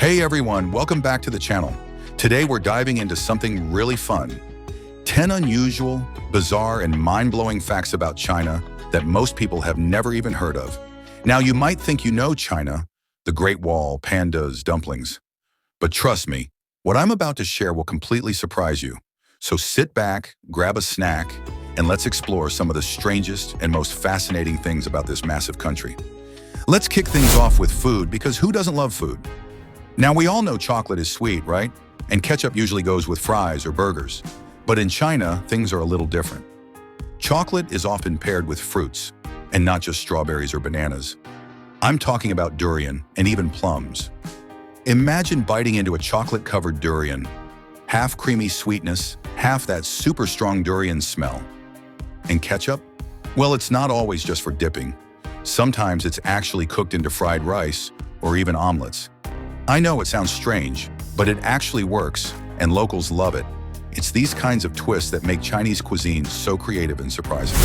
Hey everyone, welcome back to the channel. Today we're diving into something really fun. 10 unusual, bizarre, and mind-blowing facts about China that most people have never even heard of. Now you might think you know China, the Great Wall, pandas, dumplings. But trust me, what I'm about to share will completely surprise you. So sit back, grab a snack, and let's explore some of the strangest and most fascinating things about this massive country. Let's kick things off with food, because who doesn't love food? Now we all know chocolate is sweet, right? And ketchup usually goes with fries or burgers. But in China, things are a little different. Chocolate is often paired with fruits, and not just strawberries or bananas. I'm talking about durian and even plums. Imagine biting into a chocolate-covered durian. Half creamy sweetness, half that super strong durian smell. And ketchup? Well, it's not always just for dipping. Sometimes it's actually cooked into fried rice or even omelets. I know it sounds strange, but it actually works, and locals love it. It's these kinds of twists that make Chinese cuisine so creative and surprising.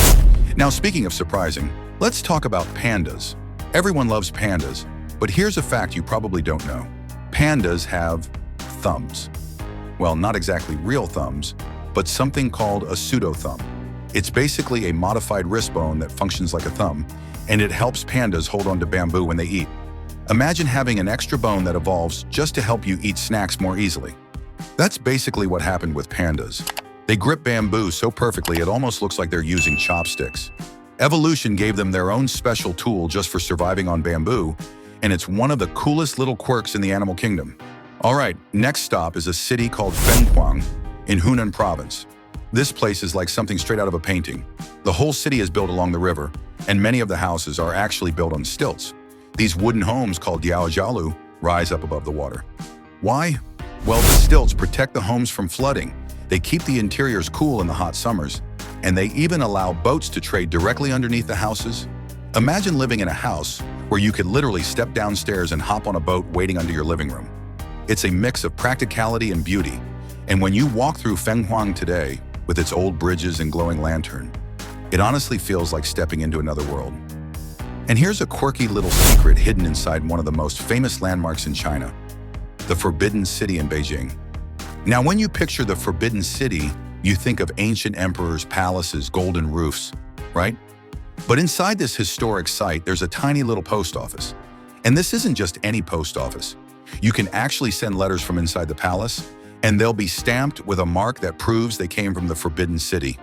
Now, speaking of surprising, let's talk about pandas. Everyone loves pandas, but here's a fact you probably don't know. Pandas have thumbs. Well, not exactly real thumbs, but something called a pseudo-thumb. It's basically a modified wrist bone that functions like a thumb, and it helps pandas hold on to bamboo when they eat. Imagine having an extra bone that evolves just to help you eat snacks more easily. That's basically what happened with pandas. They grip bamboo so perfectly it almost looks like they're using chopsticks. Evolution gave them their own special tool just for surviving on bamboo, and it's one of the coolest little quirks in the animal kingdom. All right, next stop is a city called Fenghuang in Hunan province. This place is like something straight out of a painting. The whole city is built along the river, and many of the houses are actually built on stilts. These wooden homes called yaojialu rise up above the water. Why? Well, the stilts protect the homes from flooding. They keep the interiors cool in the hot summers, and they even allow boats to trade directly underneath the houses. Imagine living in a house where you could literally step downstairs and hop on a boat waiting under your living room. It's a mix of practicality and beauty, and when you walk through Fenghuang today, with its old bridges and glowing lantern, it honestly feels like stepping into another world. And here's a quirky little secret hidden inside one of the most famous landmarks in China, the Forbidden City in Beijing. Now, when you picture the Forbidden City, you think of ancient emperors, palaces, golden roofs, right? But inside this historic site, there's a tiny little post office. And this isn't just any post office. You can actually send letters from inside the palace, and they'll be stamped with a mark that proves they came from the Forbidden City.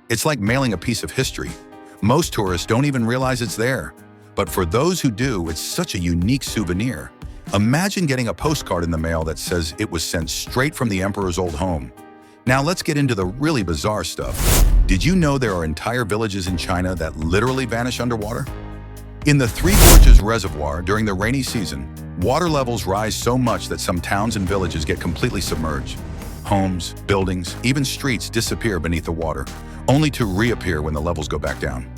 It's like mailing a piece of history. Most tourists don't even realize it's there. But for those who do, it's such a unique souvenir. Imagine getting a postcard in the mail that says it was sent straight from the emperor's old home. Now let's get into the really bizarre stuff. Did you know there are entire villages in China that literally vanish underwater? In the Three Gorges Reservoir during the rainy season, water levels rise so much that some towns and villages get completely submerged. Homes, buildings, even streets disappear beneath the water, only to reappear when the levels go back down.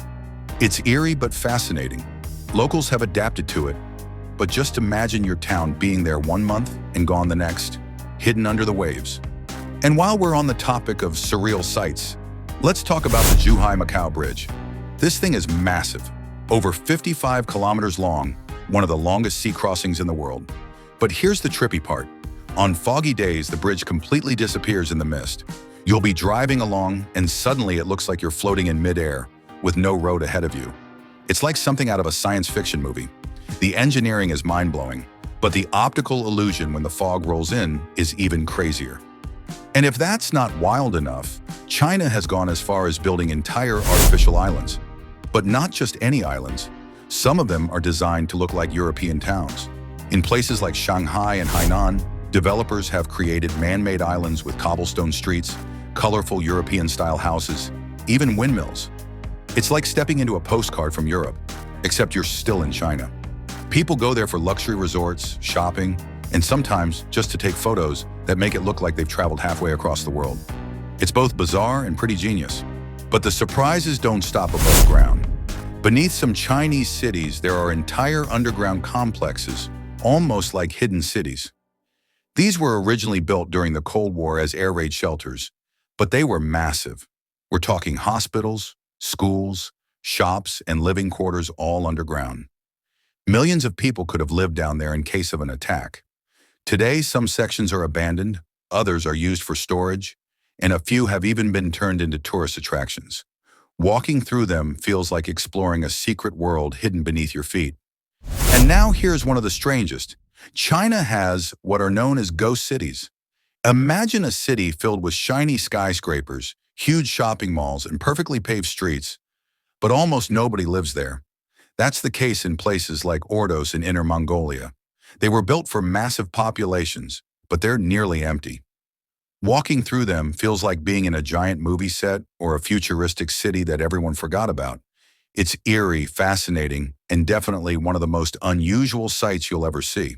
It's eerie but fascinating. Locals have adapted to it, but just imagine your town being there 1 month and gone the next, hidden under the waves. And while we're on the topic of surreal sights, let's talk about the Zhuhai-Macau Bridge. This thing is massive, over 55 kilometers long, one of the longest sea crossings in the world. But here's the trippy part. On foggy days, the bridge completely disappears in the mist. You'll be driving along, and suddenly it looks like you're floating in midair, with no road ahead of you. It's like something out of a science fiction movie. The engineering is mind-blowing, but the optical illusion when the fog rolls in is even crazier. And if that's not wild enough, China has gone as far as building entire artificial islands. But not just any islands. Some of them are designed to look like European towns. In places like Shanghai and Hainan, developers have created man-made islands with cobblestone streets, colorful European-style houses, even windmills. It's like stepping into a postcard from Europe, except you're still in China. People go there for luxury resorts, shopping, and sometimes just to take photos that make it look like they've traveled halfway across the world. It's both bizarre and pretty genius. But the surprises don't stop above ground. Beneath some Chinese cities, there are entire underground complexes, almost like hidden cities. These were originally built during the Cold War as air raid shelters, but they were massive. We're talking hospitals, schools, shops, and living quarters all underground. Millions of people could have lived down there in case of an attack. Today, some sections are abandoned, others are used for storage, and a few have even been turned into tourist attractions. Walking through them feels like exploring a secret world hidden beneath your feet. And now here's one of the strangest. China has what are known as ghost cities. Imagine a city filled with shiny skyscrapers, huge shopping malls, and perfectly paved streets, but almost nobody lives there. That's the case in places like Ordos in Inner Mongolia. They were built for massive populations, but they're nearly empty. Walking through them feels like being in a giant movie set or a futuristic city that everyone forgot about. It's eerie, fascinating, and definitely one of the most unusual sights you'll ever see.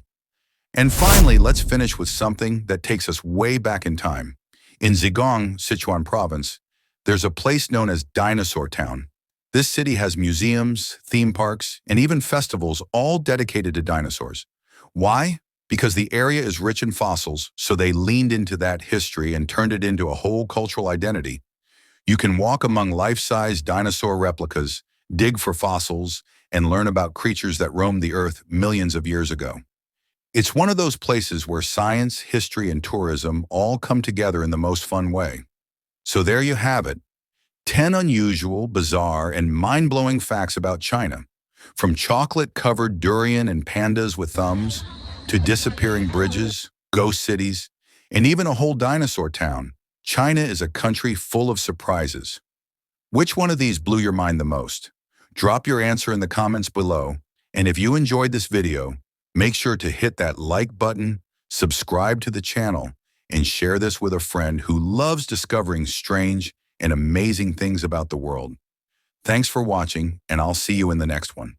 And finally, let's finish with something that takes us way back in time. In Zhejiang, Sichuan province, there's a place known as Dinosaur Town. This city has museums, theme parks, and even festivals all dedicated to dinosaurs. Why? Because the area is rich in fossils, so they leaned into that history and turned it into a whole cultural identity. You can walk among life-size dinosaur replicas, dig for fossils, and learn about creatures that roamed the earth millions of years ago. It's one of those places where science, history, and tourism all come together in the most fun way. So there you have it. 10 unusual, bizarre, and mind-blowing facts about China. From chocolate-covered durian and pandas with thumbs, to disappearing bridges, ghost cities, and even a whole dinosaur town, China is a country full of surprises. Which one of these blew your mind the most? Drop your answer in the comments below, and if you enjoyed this video, make sure to hit that like button, subscribe to the channel, and share this with a friend who loves discovering strange and amazing things about the world. Thanks for watching, and I'll see you in the next one.